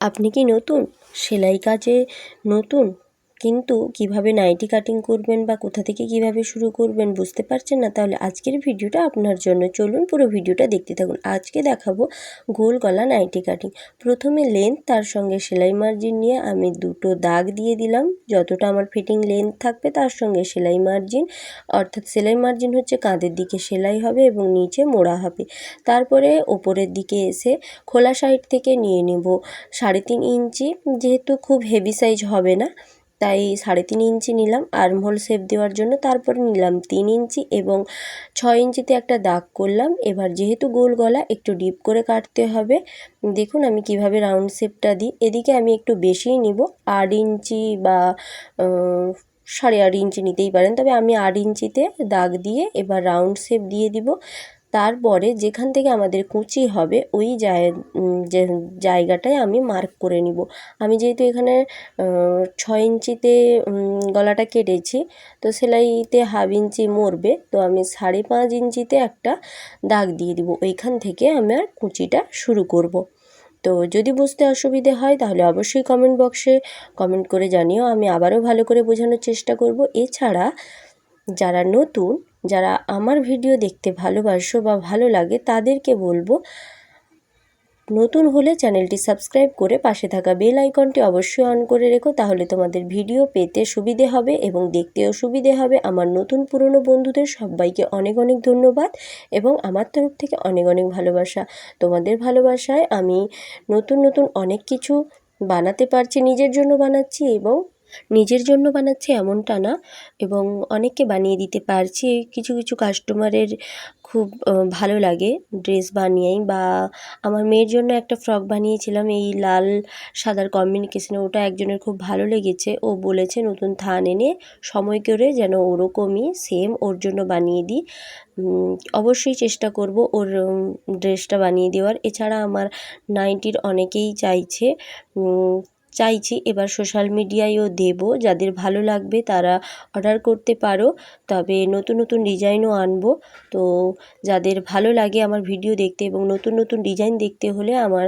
আপনি কি নতুন সেলাই কাজে নতুন, কিন্তু কিভাবে নাইটি কাটিং করবেন বা কোথা থেকে কিভাবে শুরু করবেন বুঝতে পারছেন না? তাহলে আজকের ভিডিওটা আপনার জন্য। চলুন পুরো ভিডিওটা দেখতে থাকুন। আজকে দেখাবো গোল গলা নাইটি কাটিং। প্রথমে লেন্থ, তার সঙ্গে সেলাই মার্জিন নিয়ে আমি দুটো দাগ দিয়ে দিলাম। যতটা আমার ফিটিং লেন্থ থাকবে তার সঙ্গে সেলাই মার্জিন, অর্থাৎ সেলাই মার্জিন হচ্ছে কাঁধের দিকে সেলাই হবে এবং নিচে মোড়া হবে। তারপরে ওপরের দিকে এসে খোলা সাইড থেকে নিয়ে নেব 3.5 ইঞ্চি। যেহেতু খুব হেভি সাইজ হবে না, তাই 3.5 ইঞ্চি নিলাম আর্মহোল শেপ দেওয়ার জন্য। তারপরে নিলাম 3 ইঞ্চি এবং 6 ইঞ্চিতে একটা দাগ করলাম। এবার যেহেতু গোল গলা, একটু ডিপ করে কাটতে হবে। দেখুন আমি কিভাবে রাউন্ড শেপটা দিই। এদিকে আমি একটু বেশিই নিব, 8 ইঞ্চি বা 8.5 ইঞ্চি নিতেই পারেন, তবে আমি 8 ইঞ্চিতে দাগ দিয়ে এবার রাউন্ড শেপ দিয়ে দিব। তারপরে যেখান থেকে আমাদের কুঁচি হবে ওই যে জায়গাটায় আমি মার্ক করে নিব। আমি যেহেতু এখানে 6 ইঞ্চিতে গলাটা কেটেছি, তো সেলাইতে হাফ ইঞ্চি মরবে, তো আমি 5.5 ইঞ্চিতে একটা দাগ দিয়ে দিব। ওইখান থেকে আমার কুঁচিটা শুরু করব। তো যদি বুঝতে অসুবিধে হয় তাহলে অবশ্যই কমেন্ট বক্সে কমেন্ট করে জানিও, আমি আবারও ভালো করে বোঝানোর চেষ্টা করব। এছাড়া যারা নতুন, যারা আমার ভিডিও দেখতে ভালোবাসো বা ভালো লাগে, তাদেরকে বলবো নতুন হলে চ্যানেলটি সাবস্ক্রাইব করে পাশে থাকা বেল আইকনটি অবশ্যই অন করে রেখো, তাহলে তোমাদের ভিডিও পেতে সুবিধে হবে এবং দেখতেও সুবিধে হবে। আমার নতুন পুরনো বন্ধুদের সবাইকে অনেক অনেক ধন্যবাদ এবং আমার তরফ থেকে অনেক অনেক ভালোবাসা। তোমাদের ভালোবাসায় আমি নতুন নতুন অনেক কিছু বানাতে পারছি, নিজের জন্য বানাচ্ছি এবং নিজের জন্য বানাচ্ছি এমনটা না, এবং অনেককে বানিয়ে দিতে পারছি। কিছু কিছু কাস্টমারের খুব ভালো লাগে ড্রেস বানিয়েই। বা আমার মেয়ের জন্য একটা ফ্রক বানিয়েছিলাম এই লাল সাদার কম্বিনেশনে, ওটা একজনের খুব ভালো লেগেছে। ও বলেছে নতুন থান এনে সময় করে যেন ওরকমই সেম ওর জন্য বানিয়ে দিই। অবশ্যই চেষ্টা করব ওর ড্রেসটা বানিয়ে দেওয়ার। এছাড়া আমার নাইটির অনেকেই চাইছি এবার সোশ্যাল মিডিয়ায়ও দেব, যাদের ভালো লাগবে তারা অর্ডার করতে পারো। তবে নতুন নতুন ডিজাইনও আনবো। তো যাদের ভালো লাগে আমার ভিডিও দেখতে এবং নতুন নতুন ডিজাইন দেখতে হলে আমার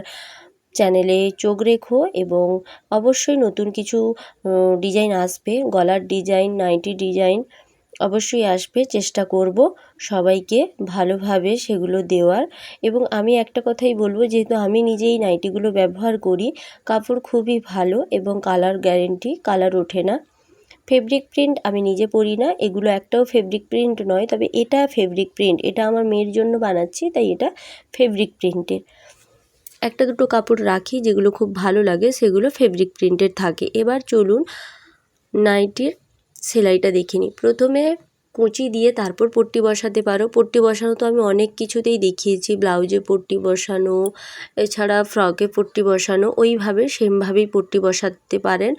চ্যানেলে চোখ রেখো, এবং অবশ্যই নতুন কিছু ডিজাইন আসবে, গলার ডিজাইন, নাইটি ডিজাইন অবশ্যই আসবে। চেষ্টা করব সবাইকে ভালোভাবে সেগুলো দেওয়ার। এবং আমি একটা কথাই বলবো, যেহেতু আমি নিজেই নাইটিগুলো ব্যবহার করি, কাপড় খুবই ভালো এবং কালার গ্যারেন্টি, কালার ওঠে না। ফেব্রিক প্রিন্ট আমি নিজে পরি না, এগুলো একটাও ফেব্রিক প্রিন্ট নয়, তবে এটা ফেব্রিক প্রিন্ট। এটা আমার মেয়ের জন্য বানাচ্ছি, তাই এটা ফেব্রিক প্রিন্টের। একটা দুটো কাপড় রাখি যেগুলো খুব ভালো লাগে, সেগুলো ফেব্রিক প্রিন্টের থাকে। এবার চলুন নাইটির সেলাইটা দেখে নিই। প্রথমে কুঁচি দিয়ে তারপর পট্টি বসাতে পারো। পট্টি বসানো তো আমি অনেক কিছুতেই দেখিয়েছি, ব্লাউজে পট্টি বসানো, এছাড়া ফ্রকে পট্টি বসানো, ওইভাবে সেমভাবেই পট্টি বসাতে পারেন।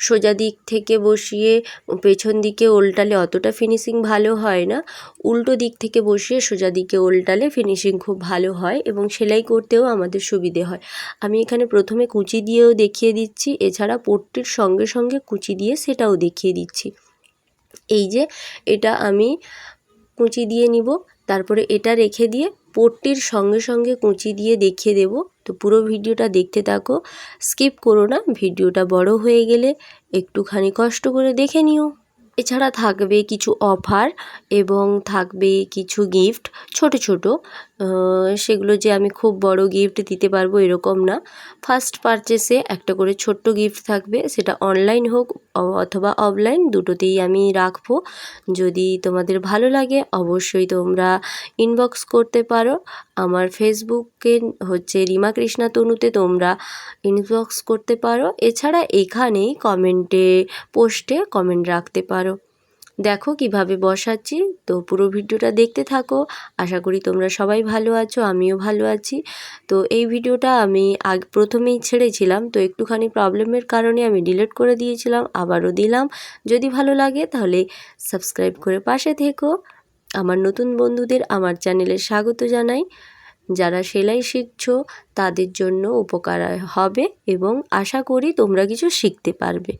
সোজা দিক থেকে বসিয়ে পেছন দিকে ওল্টালে অতটা ফিনিশিং ভালো হয় না, উল্টো দিক থেকে বসিয়ে সোজা দিকে ওল্টালে ফিনিশিং খুব ভালো হয় এবং সেলাই করতেও আমাদের সুবিধে হয়। আমি এখানে প্রথমে কুঁচি দিয়েও দেখিয়ে দিচ্ছি, এছাড়া পট্টির সঙ্গে সঙ্গে কুঁচি দিয়ে সেটাও দেখিয়ে দিচ্ছি। এই যে এটা আমি কুঁচি দিয়ে নিব, তারপরে এটা রেখে দিয়ে পট্টির সঙ্গে সঙ্গে কুঁচি দিয়ে দেখিয়ে দেব। তো পুরো ভিডিওটা দেখতে থাকো, স্কিপ করো না। ভিডিওটা বড় হয়ে গেলে একটুখানি কষ্ট করে দেখে নিও। এছাড়া থাকবে কিছু অফার এবং থাকবে কিছু গিফট ছোট ছোট। সেগুলো যে আমি খুব বড় গিফট দিতে পারবো এরকম না। ফার্স্ট পারচেসে একটা করে ছোট্ট গিফট থাকবে, সেটা অনলাইন হোক অথবা অফলাইন, দুটোতেই আমি রাখবো। যদি তোমাদের ভালো লাগে অবশ্যই তোমরা ইনবক্স করতে পারো। আমার ফেসবুকে হচ্ছে রিমা কৃষ্ণা তনুতে তোমরা ইনবক্স করতে পারো। এছাড়া এখানেই পোস্টে কমেন্ট রাখতে পারো। দেখো কিভাবে বসাচ্ছি, তো পুরো ভিডিওটা দেখতে থাকো। আশা করি তোমরা সবাই ভালো আছো, আমিও ভালো আছি। তো এই ভিডিওটা আমি প্রথমেই ছেড়েছিলাম, তো একটুখানি প্রবলেমের কারণে আমি ডিলিট করে দিয়েছিলাম, আবারও দিলাম। যদি ভালো লাগে তাহলে সাবস্ক্রাইব করে পাশে থেকো। আমার নতুন বন্ধুদের আমার চ্যানেলে স্বাগত জানাই। যারা সেলাই শিখছো তাদের জন্য উপকার হবে এবং আশা করি তোমরা কিছু শিখতে পারবে।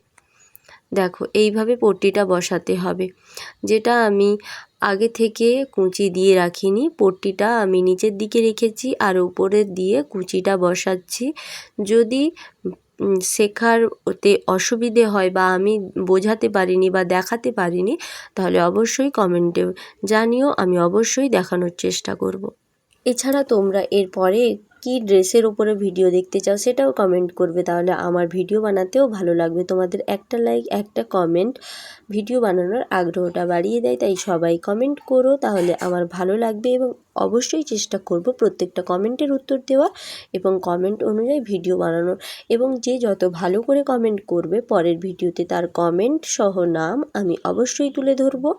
দেখো এইভাবে পট্টিটা বসাতে হবে, যেটা আমি আগে থেকে কুঁচি দিয়ে রাখিনি, পট্টিটা আমি নিচের দিকে রেখেছি আর উপরের দিয়ে কুঁচিটা বসাচ্ছি। যদি শেখার ওতে অসুবিধে হয় বা আমি বোঝাতে পারিনি বা দেখাতে পারিনি, তাহলে অবশ্যই কমেন্টে জানিও, আমি অবশ্যই দেখানোর চেষ্টা করব। এছাড়া তোমরা এরপরে কী ড্রেসের ওপরে ভিডিও দেখতে চাও সেটাও কমেন্ট করবে, তাহলে আমার ভিডিও বানাতেও ভালো লাগবে। তোমাদের একটা লাইক, একটা কমেন্ট ভিডিও বানানোর আগ্রহটা বাড়িয়ে দেয়, তাই সবাই কমেন্ট করো, তাহলে আমার ভালো লাগবে। এবং অবশ্যই চেষ্টা করব প্রত্যেকটা কমেন্টের উত্তর দেওয়া এবং কমেন্ট অনুযায়ী ভিডিও বানানোর। এবং যে যত ভালো করে কমেন্ট করবে পরের ভিডিওতে তার কমেন্ট সহ নাম আমি অবশ্যই তুলে ধরবো।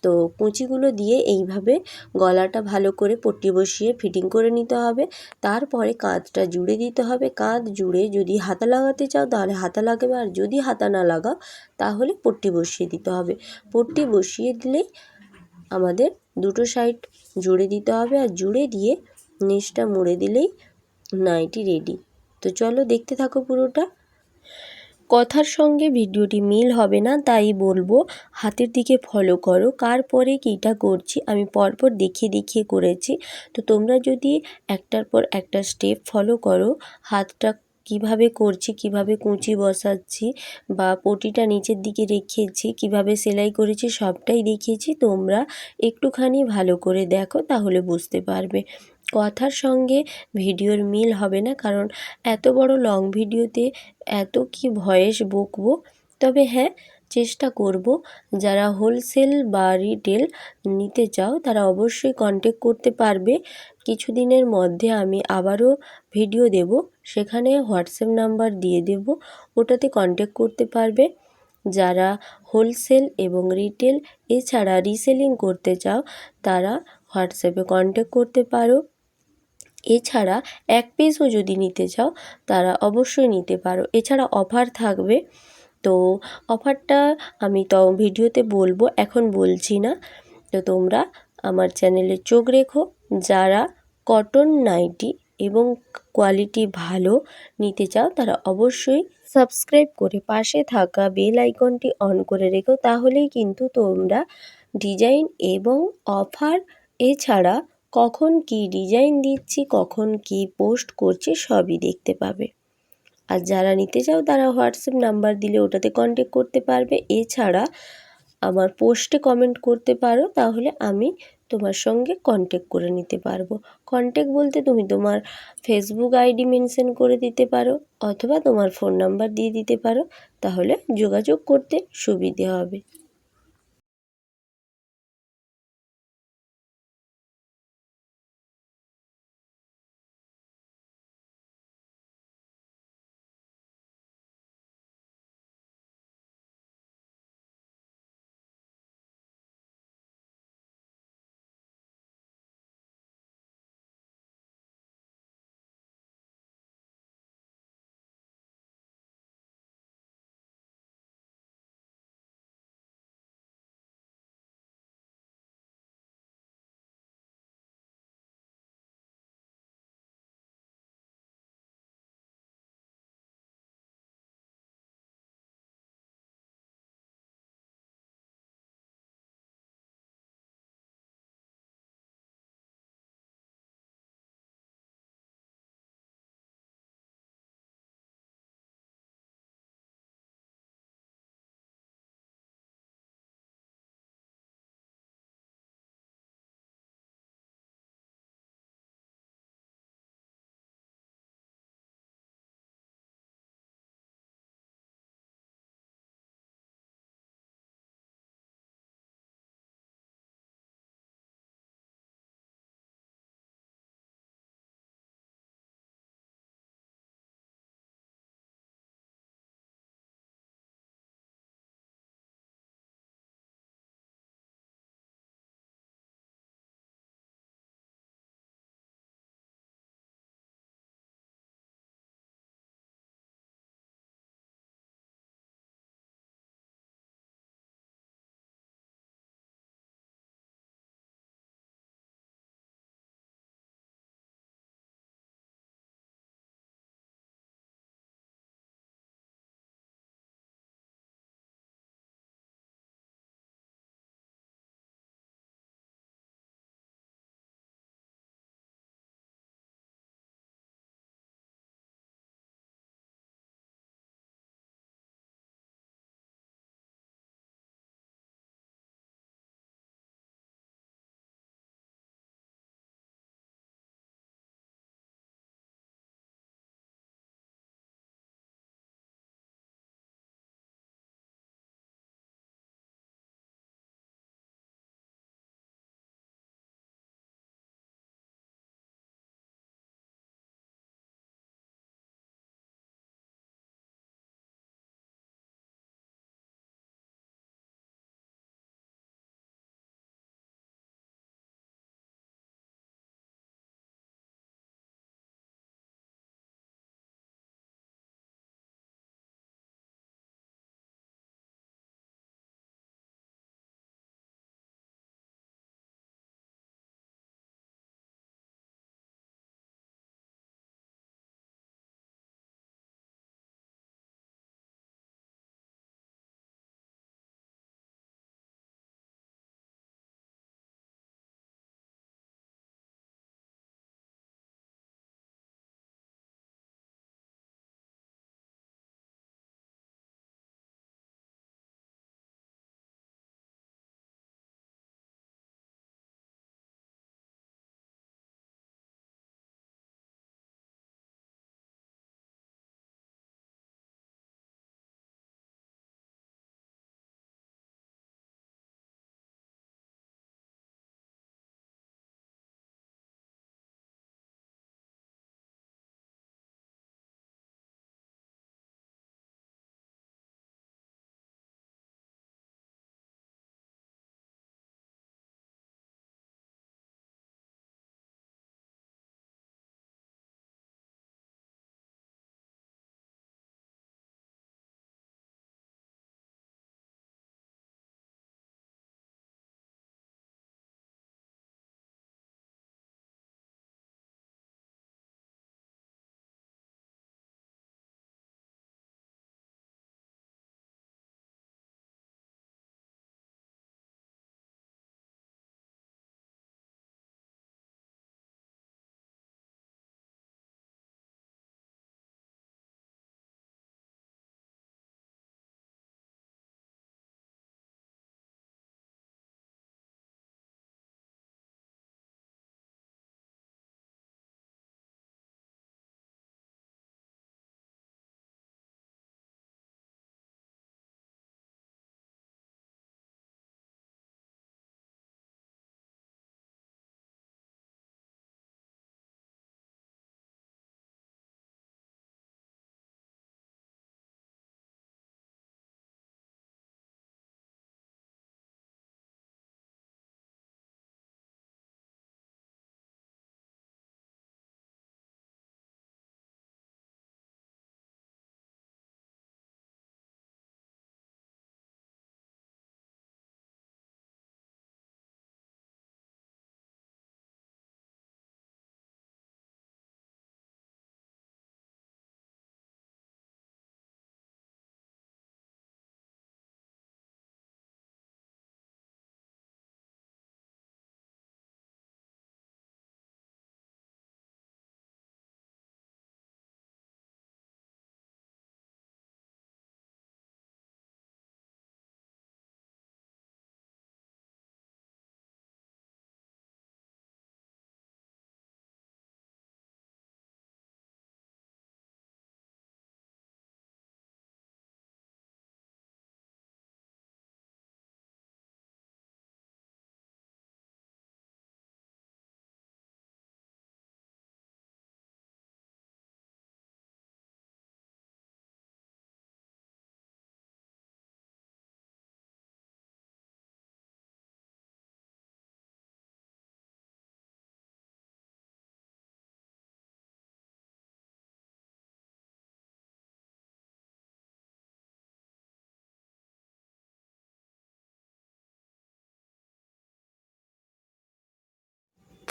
তো কুঁচিগুলো দিয়ে এইভাবে গলাটা ভালো করে পট্টি বসিয়ে ফিটিং করে নিতে হবে। তারপরে কাঁধটা জুড়ে দিতে হবে। কাঁধ জুড়ে যদি হাতা লাগাতে চাও তাহলে হাতা লাগাবে, আর যদি হাতা না লাগাও তাহলে পট্টি বসিয়ে দিতে হবে। পট্টি বসিয়ে দিলেই আমাদের দুটো সাইড জুড়ে দিতে হবে, আর জুড়ে দিয়ে নিচটা মুড়ে দিলেই নাইটি রেডি। তো চলো দেখতে থাকো পুরোটা। কথার সঙ্গে ভিডিওটি মিল হবে না, তাই বলবো হাতের দিকে ফলো করো, কার পরে কীটা করছি আমি পরপর দেখিয়ে দেখিয়ে করেছি। তো তোমরা যদি একটার পর একটা স্টেপ ফলো করো, হাতটা কিভাবে করছি, কিভাবে কুঁচি বসাচ্ছি বা পটিটা নিচের দিকে রেখেছি, কিভাবে সেলাই করেছি সবটাই দেখিয়েছি, তোমরা একটুখানি ভালো করে দেখো তাহলে বুঝতে পারবে। কথার সঙ্গে ভিডিওর মিল হবে না, কারণ এত বড় লং ভিডিওতে এত কি ভয়েস বকবো। তবে হ্যাঁ, চেষ্টা করব যারা হোলসেল বা রিটেল নিতে চাও তারা অবশ্যই কন্ট্যাক্ট করতে পারবে। কিছুদিনের মধ্যে আমি আবারও ভিডিও দেব, সেখানে হোয়াটসঅ্যাপ নাম্বার দিয়ে দেব, ওটাতে কন্ট্যাক্ট করতে পারবে। যারা হোলসেল এবং রিটেল এছাড়া রিসেলিং করতে চাও তারা হোয়াটসঅ্যাপে কন্ট্যাক্ট করতে পারো। এছাড়া এক পিসও যদি নিতে চাও তারা অবশ্যই নিতে পারো। এছাড়া অফার থাকবে, তো অফারটা আমি তো ভিডিওতে বলবো, এখন বলছি না। তো তোমরা আমার চ্যানেলে চোখ রেখো। যারা কটন নাইটি এবং কোয়ালিটি ভালো নিতে চাও তারা অবশ্যই সাবস্ক্রাইব করে পাশে থাকা বেল আইকনটি অন করে রেখো, তাহলেই কিন্তু তোমরা ডিজাইন এবং অফার এছাড়া কখন কি ডিজাইন দিচ্ছি, কখন কি পোস্ট করছি সবই দেখতে পাবে। আর যারা নিতে চাও তারা হোয়াটসঅ্যাপ নাম্বার দিলে ওটাতে কন্ট্যাক্ট করতে পারবে। এছাড়া আমার পোস্টে কমেন্ট করতে পারো, তাহলে আমি তোমার সঙ্গে কন্ট্যাক্ট করে নিতে পারবো। কন্ট্যাক্ট বলতে তুমি তোমার ফেসবুক আইডি মেনশন করে দিতে পারো অথবা তোমার ফোন নাম্বার দিয়ে দিতে পারো, তাহলে যোগাযোগ করতে সুবিধে হবে।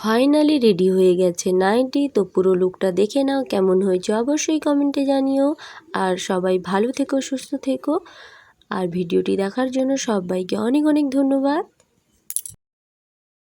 ফাইনালি রেডি হয়ে গেছে নাইটি। তো পুরো লুকটা দেখে নাও, কেমন হয়েছে অবশ্যই কমেন্টে জানিও। আর সবাই ভালো থেকো, সুস্থ থেকো। আর ভিডিওটি দেখার জন্য সবাইকে অনেক অনেক ধন্যবাদ।